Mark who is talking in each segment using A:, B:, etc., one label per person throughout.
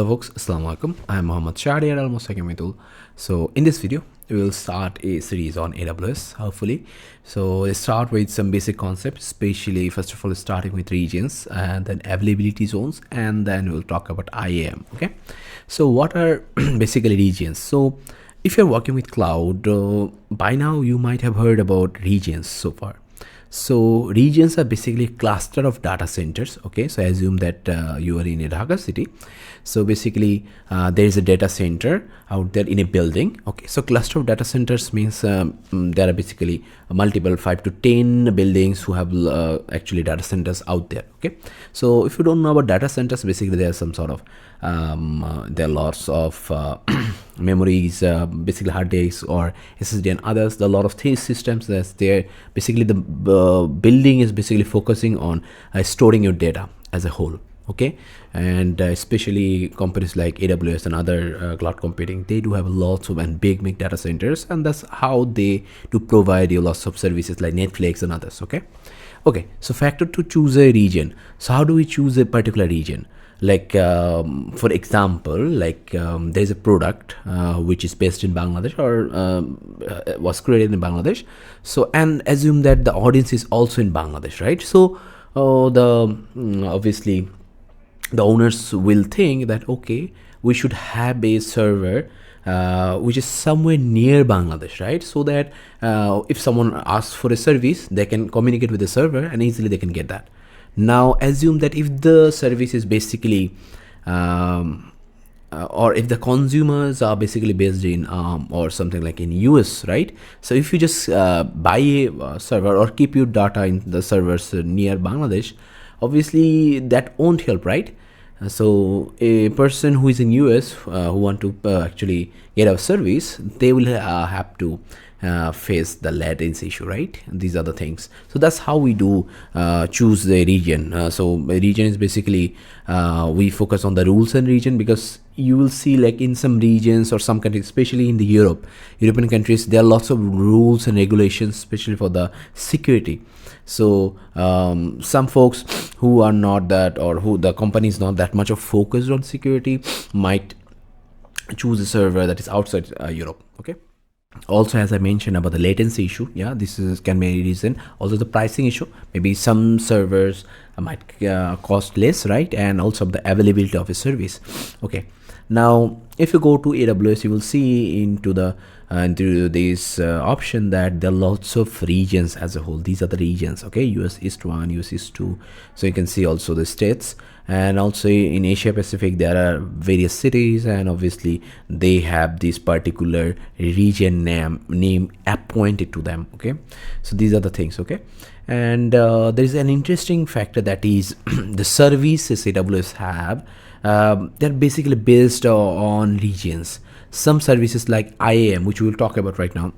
A: folks, Assalamu alaikum. I'm Muhammad Shadi at Almost Mitul. So in this video we will start a series on AWS, hopefully. So let's start with some basic concepts, especially first of all starting with regions and then availability zones, and then we'll talk about IAM. Okay, so what are basically regions? So if you're working with cloud, by now you might have heard about regions so far. So regions are basically a cluster of data centers. Okay, so assume that you are in a Dhaka city. So basically there is a data center out there in a building. Okay, so cluster of data centers means there are basically multiple 5 to 10 buildings who have actually data centers out there. Okay, so if you don't know about data centers, basically there are some sort of there are lots of memories, basically hard disks or SSD and others. There are a lot of these systems that's there. Basically the building is basically focusing on storing your data as a whole. Okay, and especially companies like AWS and other cloud computing, they do have lots of and big data centers, and that's how they do provide you lots of services like Netflix and others. Okay, so factor to choose a region. So how do we choose a particular region? Like for example, like there's a product which is based in Bangladesh or was created in Bangladesh. So and assume that the audience is also in Bangladesh, right? So obviously the owners will think that okay, we should have a server which is somewhere near Bangladesh, right? So that if someone asks for a service, they can communicate with the server and easily they can get that. Now assume that if the service is basically or if the consumers are basically based in or something like in US, right? So if you just buy a server or keep your data in the servers near Bangladesh, obviously that won't help, right? So a person who is in US who want to actually get a service, they will have to face the latency issue, right? These are the things. So that's how we do choose the region. So a region is basically we focus on the rules and region, because you will see like in some regions or some countries, especially in the European countries, there are lots of rules and regulations, especially for the security. So some folks who are not that, or who the company is not that much of focused on security, might choose a server that is outside Europe. Okay. Also, as I mentioned about the latency issue, yeah, this is can be a reason. Also the pricing issue, maybe some servers might cost less, right? And also the availability of a service. Okay, now if you go to AWS, you will see into this option that there are lots of regions as a whole. These are the regions. Okay, US East 1, US East 2. So you can see also the states, and also in Asia Pacific there are various cities, and obviously they have this particular region name appointed to them. Okay, so these are the things. Okay, and there is an interesting factor, that is the services AWS have, they're basically based on regions. Some services like IAM, which we will talk about right now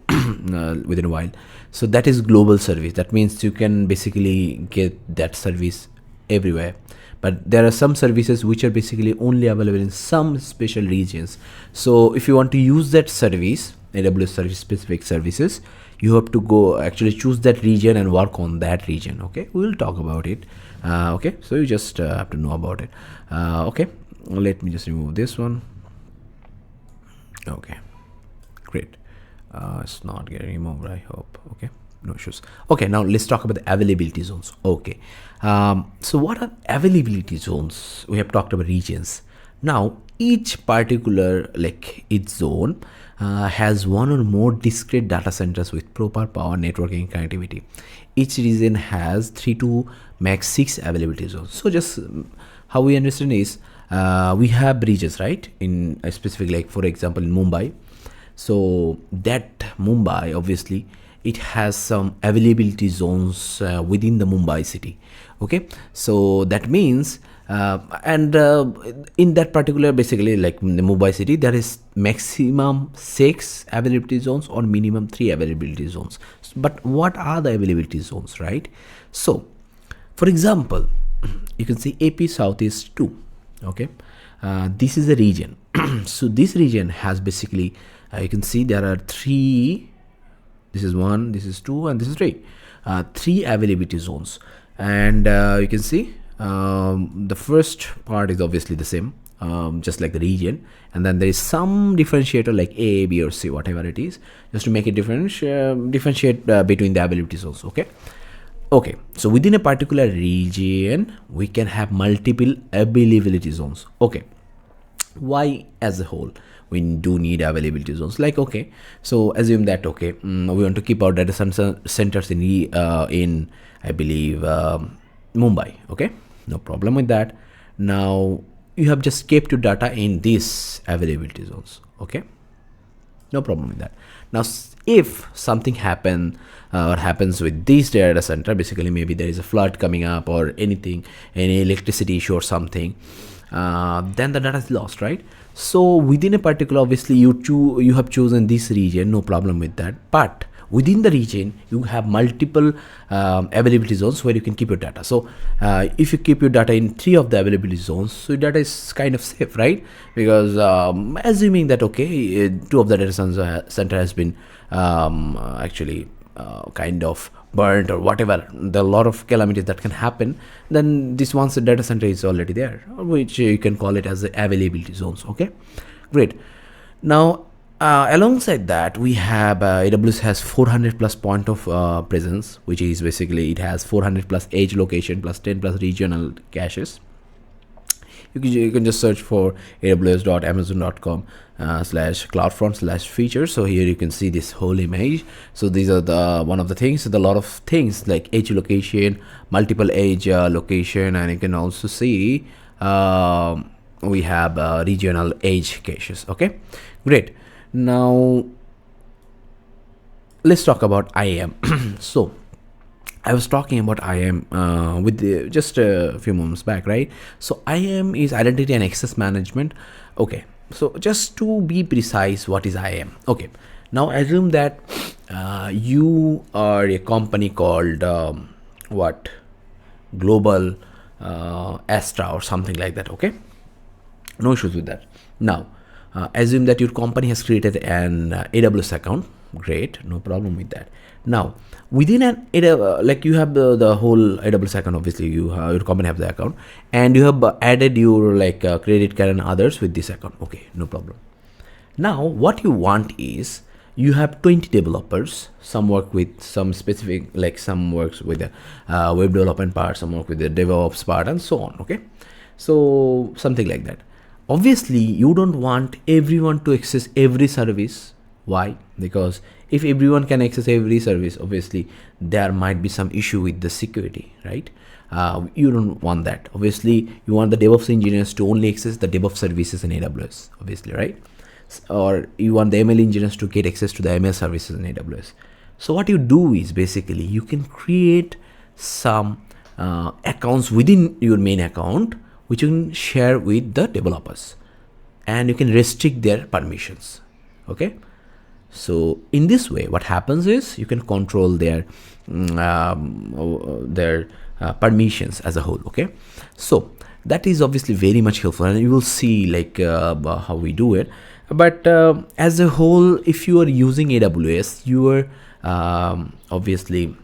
A: within a while, so that is global service. That means you can basically get that service everywhere. But there are some services which are basically only available in some special regions. So if you want to use that service, AWS service specific services, you have to go actually choose that region and work on that region. Okay, we will talk about it. Okay, so you just have to know about it. Okay, let me just remove this one. Okay, great. It's not getting removed, I hope. Okay, no issues. Okay, now let's talk about the availability zones. Okay, so what are availability zones? We have talked about regions. Now each particular each zone has one or more discrete data centers with proper power, networking, connectivity. Each region has 3 to max 6 availability zones. So just how we understand is we have regions, right? In a specific, like for example in Mumbai. So that Mumbai, obviously it has some availability zones within the Mumbai city. Okay, so that means in that particular, basically like in the Mumbai city, there is maximum 6 availability zones or minimum 3 availability zones. But what are the availability zones, right? So for example, you can see AP Southeast 2. Okay, this is a region. So this region has basically you can see there are 3. This is 1, this is 2, and this is 3. 3 availability zones, and you can see the first part is obviously the same. just like the region, and then there is some differentiator like A, B, or C, whatever it is, just to make it differentiate between the availability zones. Okay, so within a particular region we can have multiple availability zones. Okay, why as a whole we do need availability zones? Like, okay, so assume that we want to keep our data centers in I believe Mumbai. Okay, no problem with that. Now you have just kept your data in these availability zones. Okay, no problem with that. Now if something happens with this data center, basically maybe there is a flood coming up or anything, any electricity issue or something, then the data is lost, right? So within a particular, obviously you have chosen this region, no problem with that, but within the region you have multiple availability zones where you can keep your data. So if you keep your data in 3 of the availability zones, so your data is kind of safe, right? Because assuming that 2 of the data center has been actually kind of burnt or whatever, there are a lot of calamities that can happen, then this once the data center is already there, which you can call it as the availability zones. Okay, great. Now alongside that, we have AWS has 400 plus point of presence, which is basically it has 400 plus edge location plus 10 plus regional caches. You can just search for aws.amazon.com /CloudFront/features. So here you can see this whole image. So these are the one of the things. So a lot of things like edge location, multiple edge location, and you can also see we have regional edge caches. Okay, great. Now let's talk about IAM. So I was talking about IAM just a few moments back, right? So IAM is identity and access management. Okay, so just to be precise, what is IAM? Okay, now assume that you are a company called Global Astra or something like that. Okay, no issues with that. Now assume that your company has created an AWS account. Great, no problem with that. Now within an like you have the whole AWS account, obviously your company have the account, and you have added your credit card and others with this account. Okay, no problem. Now what you want is you have 20 developers. Some work with some specific, like some works with the web development part, some work with the DevOps part, and so on. Okay, so something like that. Obviously you don't want everyone to access every service. Why? Because if everyone can access every service, obviously there might be some issue with the security, right? You don't want that. Obviously you want the DevOps engineers to only access the DevOps services in AWS, obviously, right? Or you want the ML engineers to get access to the ML services in AWS. So what you do is basically you can create some accounts within your main account which you can share with the developers, and you can restrict their permissions. Okay, so in this way what happens is you can control their permissions as a whole. Okay, so that is obviously very much helpful, and you will see how we do it. But as a whole, if you are using AWS, you are obviously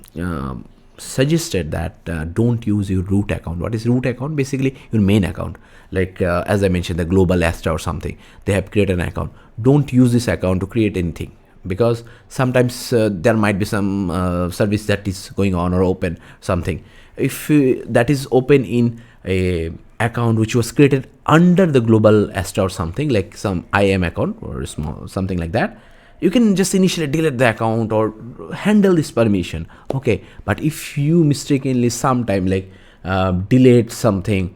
A: suggested that don't use your root account. What is root account? Basically your main account, as I mentioned, the Global Astra or something, they have created an account. Don't use this account to create anything, because sometimes there might be some service that is going on or open something. If that is open in a account which was created under the Global Astra or something, like some IAM account or something like that, you can just initially delete the account or handle this permission. Okay, but if you mistakenly sometime delete something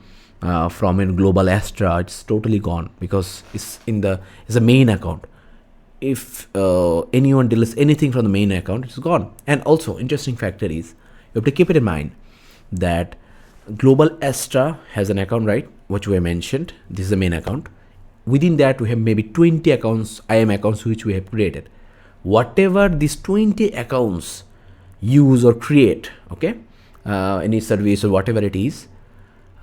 A: from a Global Astra, it's totally gone, because it's a main account. If anyone deletes anything from the main account, it's gone. And also interesting factor is you have to keep it in mind that Global Astra has an account, right, which we mentioned. This is the main account. Within that we have maybe 20 accounts, IAM accounts, which we have created. Whatever these 20 accounts use or create, okay, any service or whatever it is,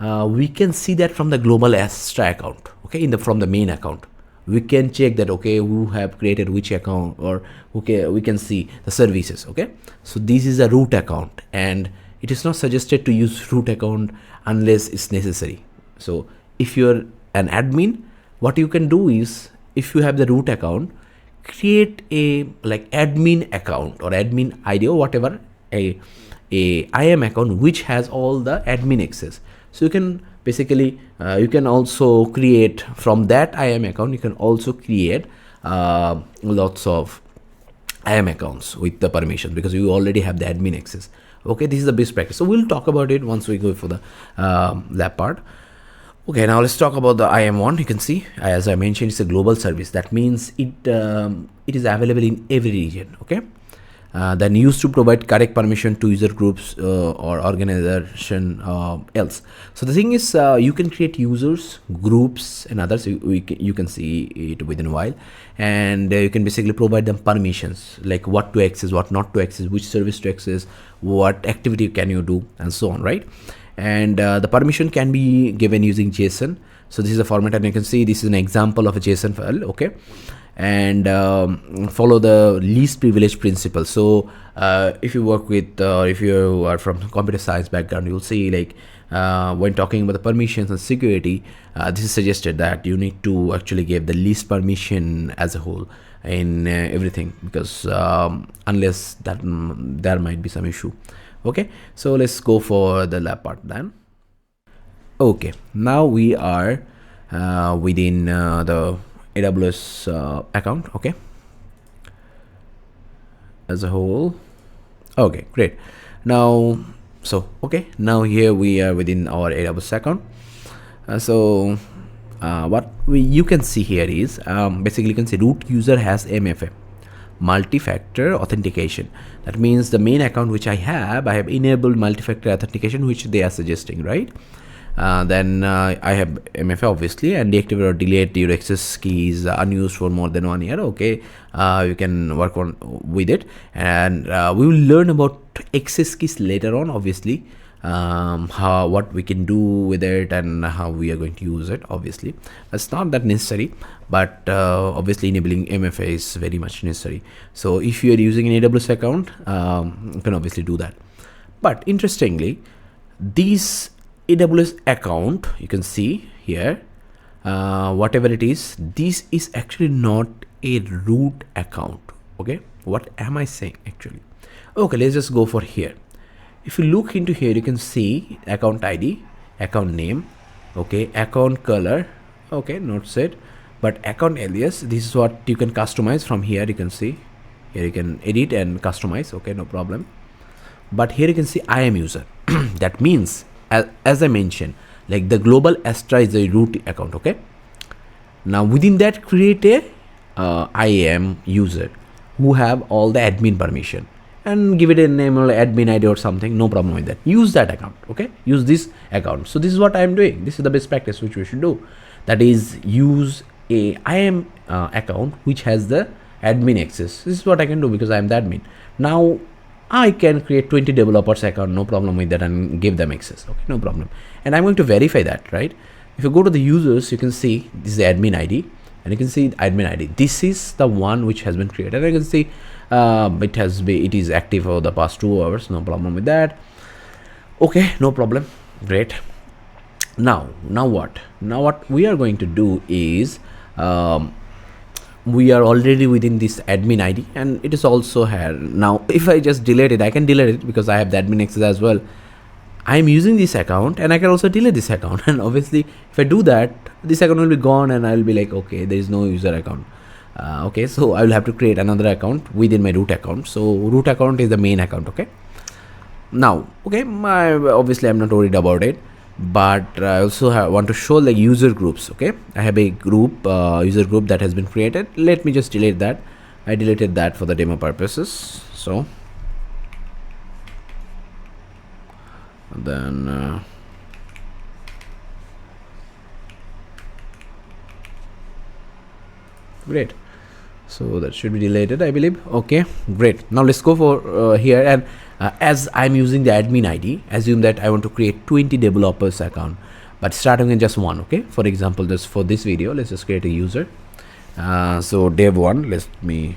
A: we can see that from the Global Astra account. Okay, from the main account we can check that, okay, who have created which account, or okay, we can see the services. Okay, so this is a root account, and it is not suggested to use root account unless it's necessary. So if you're an admin, what you can do is, if you have the root account, create a like admin account or admin ID or whatever, a IAM account which has all the admin access. So you can basically you can also create from that IAM account, you can also create lots of IAM accounts with the permission, because you already have the admin access. Okay, this is the best practice. So we'll talk about it once we go for the lab part. Okay, now let's talk about the IAM one. You can see, as I mentioned, it's a global service. That means it is available in every region. Okay, then used to provide correct permission to user groups or organization else. So the thing is, you can create users, groups, and others. You can see it within a while, and you can basically provide them permissions, like what to access, what not to access, which service to access, what activity can you do, and so on, right? And the permission can be given using JSON. So this is a format, and you can see this is an example of a JSON file. Okay, and follow the least privilege principle. So if you work with if you are from computer science background, you'll see like when talking about the permissions and security, this is suggested that you need to actually give the least permission as a whole in everything, because unless that there might be some issue. Okay, so let's go for the lab part then. Okay, now we are within the AWS account. Okay, as a whole. Okay, great. Now now here we are within our AWS account. What you can see here is basically you can see root user has MFA, multi-factor authentication. That means the main account which I have enabled multi-factor authentication, which they are suggesting, right? Then I have MFA obviously, and deactivate or delete your access keys unused for more than 1 year. Okay, you can work on with it, and we will learn about access keys later on, obviously, what we can do with it and how we are going to use it. Obviously that's not that necessary, but obviously enabling MFA is very much necessary. So if you are using an AWS account, you can obviously do that. But interestingly, these AWS account, you can see here, whatever it is, this is actually not a root account. Okay, what am I saying actually? Okay, let's just go for here. If you look into here, you can see account ID, account name, okay, account color, okay, not set, but account alias, this is what you can customize from here. You can see here, you can edit and customize. Okay, no problem. But here you can see IAM user. That means, as I mentioned, like the global Astra is the root account. Okay, now within that, create a IAM user who have all the admin permission, and give it a name or admin ID or something. No problem with that. Use that account. Okay, use this account. So this is what I am doing. This is the best practice which we should do. That is, use a IAM account which has the admin access. This is what I can do because I am the admin. Now I can create 20 developers account, no problem with that, and give them access. Okay, no problem. And I'm going to verify that, right? If you go to the users, you can see this is the admin ID, and you can see admin ID. This is the one which has been created. I can see it is active for the past 2 hours. No problem with that. Okay, no problem. Great. Now what? Now what we are going to do is we are already within this admin ID, and it is also here. Now if I just delete it, I can delete it because I have the admin access as well. I am using this account, and I can also delete this account. And obviously if I do that, this account will be gone, and I will be like, okay, there is no user account. Okay, so I will have to create another account within my root account. So root account is the main account. Okay, now okay, obviously I'm not worried about it, but I also want to show the user groups. Okay, I have a group user group that has been created. Let me just delete that. I deleted that for the demo purposes. So then great, so that should be deleted, I believe. Okay, great. Now let's go for here, and as I'm using the admin ID, assume that I want to create 20 developers account, but starting in just one. Okay, for example, just for this video, let's just create a user. So dev1, let me,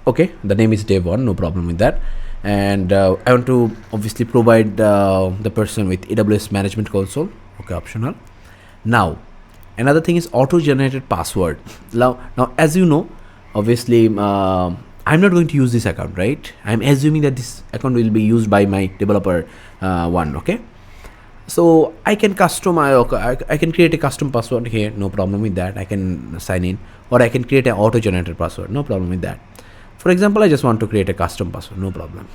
A: okay, the name is dev1, no problem with that. And I want to obviously provide the person with AWS management console. Okay, optional. Now another thing is auto generated password. Now as you know, obviously I'm not going to use this account, right? I'm assuming that this account will be used by my developer one. Okay, so I can I can create a custom password here, no problem with that. I can sign in, or I can create an auto generated password, no problem with that. For example, I just want to create a custom password, no problem.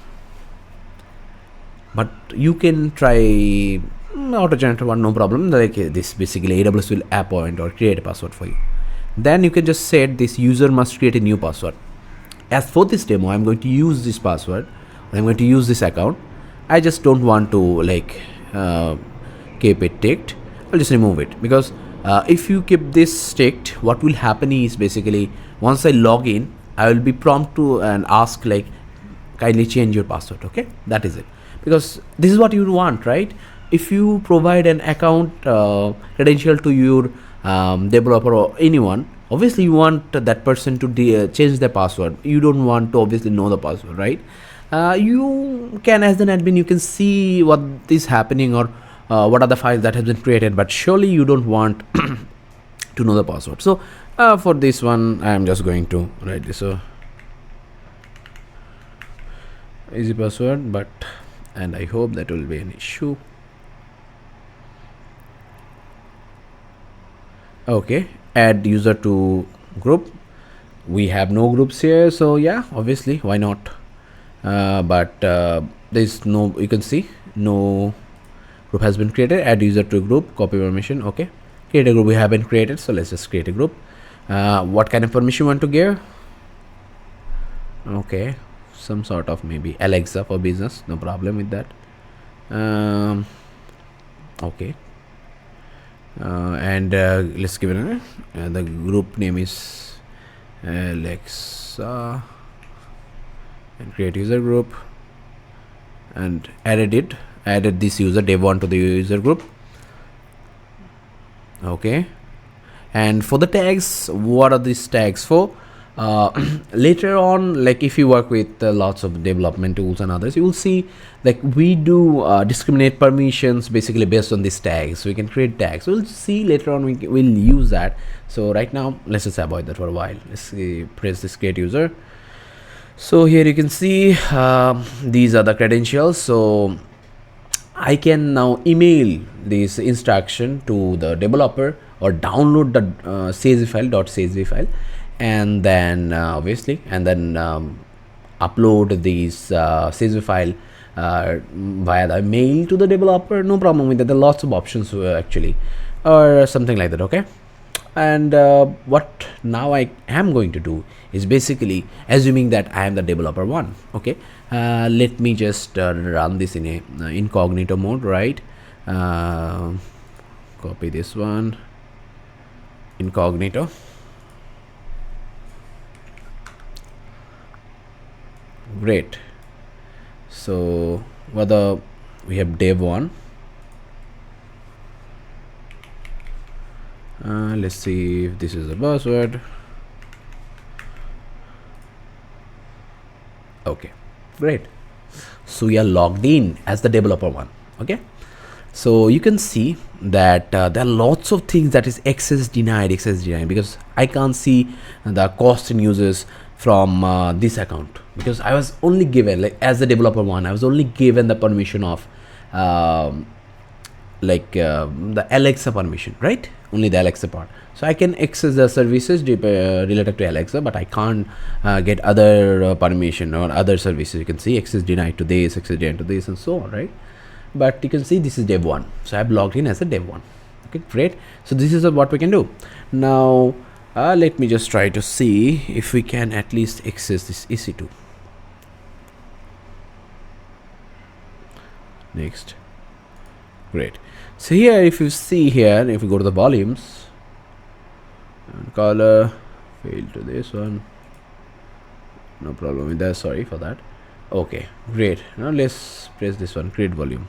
A: But you can try auto generated one, no problem. Like this, basically AWS will appoint or create a password for you. Then you can just set this user must create a new password. As for this demo, I'm going to use this password, I'm going to use this account. I just don't want to like keep it ticked. I'll just remove it, because if you keep this ticked, what will happen is basically once I log in, I will be prompt to and ask like kindly change your password. Okay, that is it, because this is what you want, right? If you provide an account credential to your developer or anyone, obviously you want that person to change their password. You don't want to obviously know the password, right? You can, as an admin, you can see what is happening, or what are the files that have been created, but surely you don't want to know the password. So for this one, I am just going to write this easy password, but and I hope that will be an issue. Okay, add user to group. We have no groups here, so yeah, obviously why not. But there's no, you can see no group has been created. Add user to group, copy permission. Okay, create a group we haven't created, so let's just create a group. What kind of permission you want to give? Okay, some sort of maybe Alexa for business, no problem with that. Okay, and let's give it the group name is Alexa, and create user group, and added this user dev1 to the user group. Okay, and for the tags, what are these tags for? Later on, like if you work with lots of development tools and others, you will see like we do discriminate permissions basically based on these tags. So we can create tags. We'll see later on, we'll use that. So right now, let's just avoid that for a while. Let's see, press this create user. So here you can see these are the credentials. So I can now email this instruction to the developer, or download the CSV file, and then obviously, and then upload these CSV file via the mail to the developer. No problem with that. There are lots of options actually, or something like that. Okay, and what now I am going to do is basically assuming that I am the developer one. Okay, let me just run this in a incognito mode, right? Copy this one, incognito. Great. So whether we have dev1, let's see if this is the password. Okay, great. So we are logged in as the developer one. Okay, so you can see that there are lots of things that is access denied, because I can't see the cost and uses from this account, because I was only given, like as the developer one, I was only given the permission of the Alexa permission, right? Only the Alexa part. So I can access the services related to Alexa, but I can't get other permission or other services. You can see access denied to this, access denied to this, and so on, right? But you can see this is dev1, so I've logged in as a dev1. Okay, great. So this is what we can do now. Let me just try to see if we can at least access this EC2. Next. Great. So here, if you see here, if you go to the volumes and color, fail to this one, no problem with that, sorry for that. Okay, great. Now let's press this one, create volume,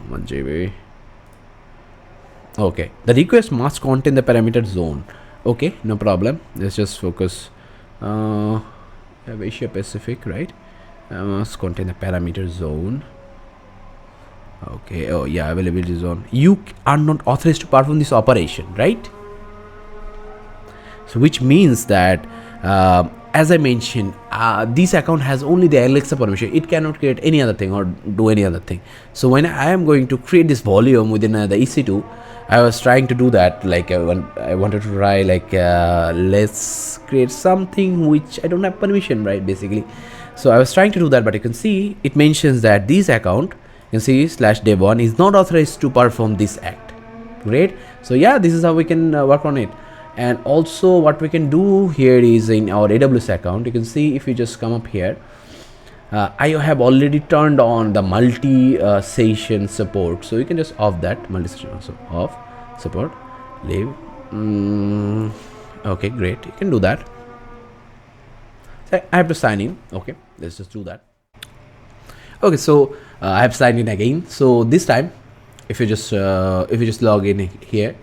A: 1 GB. Okay, the request must contain the parameter zone. Okay, no problem. Let's just focus. Asia Pacific, right? Must contain the parameter zone. Okay, oh yeah, availability zone. You are not authorized to perform this operation, right? So which means that as I mentioned, this account has only the Alexa permission. It cannot create any other thing or do any other thing. So when I am going to create this volume within the EC2, I was trying to do that. Like I wanted to try like let's create something which I don't have permission, right? Basically, so I was trying to do that, but you can see it mentions that this account, you can see /dev1 is not authorized to perform this act. Great. So yeah, this is how we can work on it. And also what we can do here is in our AWS account, you can see if you just come up here, I have already turned on the multi-session support. So you can just off that multi-session also off support, leave. Okay, great. You can do that. So I have to sign in. Okay, let's just do that. Okay, so I have signed in again. So this time, if you just log in here,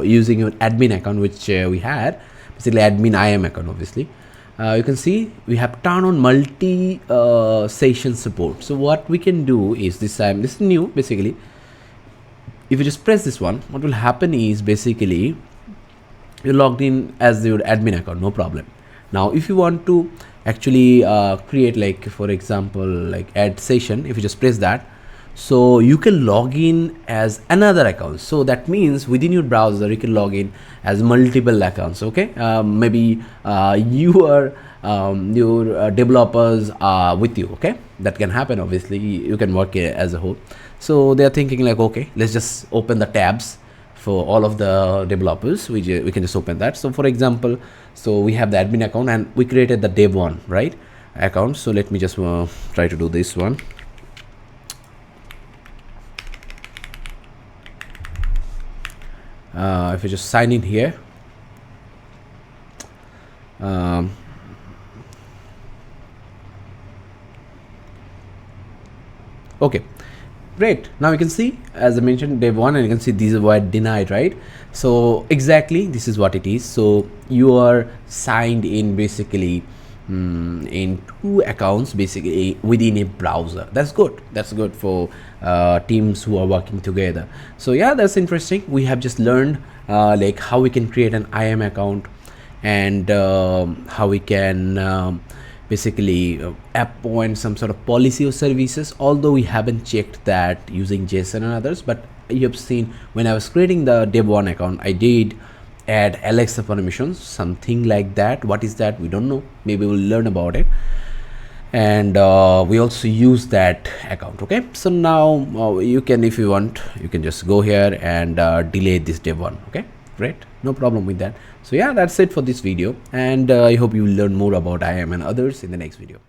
A: using your admin account, which we had, basically admin IAM account, obviously, you can see we have turned on multi session support. So what we can do is this time, this is new basically. If you just press this one, what will happen is basically you're logged in as your admin account, no problem. Now if you want to actually create, like for example, like add session, if you just press that, so you can log in as another account. So that means within your browser you can log in as multiple accounts. Okay, maybe your developers are with you. Okay, that can happen. Obviously you can work as a whole. So they're thinking like, okay, let's just open the tabs for all of the developers. We can just open that. So for example, so we have the admin account and we created the dev1, right, account. So let me just try to do this one. If you just sign in here, okay, great. Now you can see, as I mentioned, dev1, and you can see these were denied, right? So exactly this is what it is. So you are signed in basically in two accounts basically within a browser. That's good. That's good for teams who are working together. So yeah, that's interesting. We have just learned like how we can create an IAM account, and how we can basically appoint some sort of policy or services, although we haven't checked that using JSON and others. But you have seen when I was creating the dev1 account, I did add Alexa permissions, something like that. What is that? We don't know. Maybe we'll learn about it. And we also use that account. Okay, so now you can, if you want, you can just go here and delete this dev1. Okay, great, no problem with that. So yeah, that's it for this video, and I hope you will learn more about IAM and others in the next video.